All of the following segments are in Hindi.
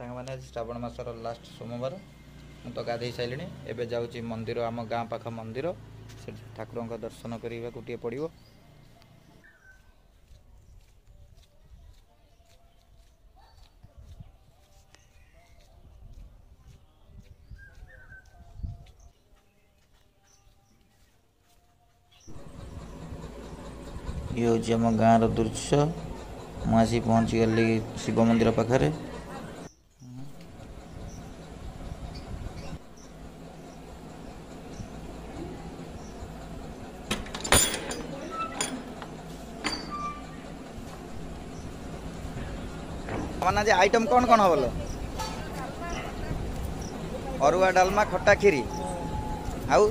सांग मैंने श्रावण मासर लास्ट सोमवार मु तो गाधे सारे एवं जाऊँगी मंदिर आम गाँ पाख मंदिर से ठाकुर का दर्शन करने गोटे पड़ो। ये हूँ आम गाँव दृश्य मुझे पहुँची गली शिव मंदिर पाखे। आज आइटम कौन कौन बोलो अरुआ डालमा खट्टा खीरी आउ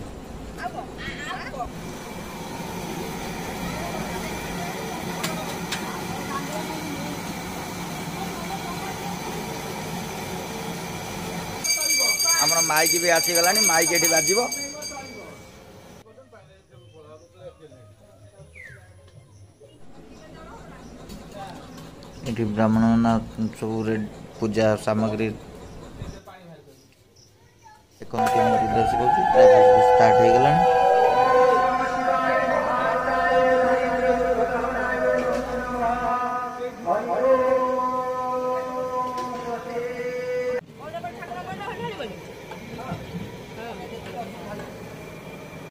आमर माइक भी आसीगला माइक ये बाजिबो। ये ब्राह्मण सब पूजा सामग्री स्टार्ट हो गला।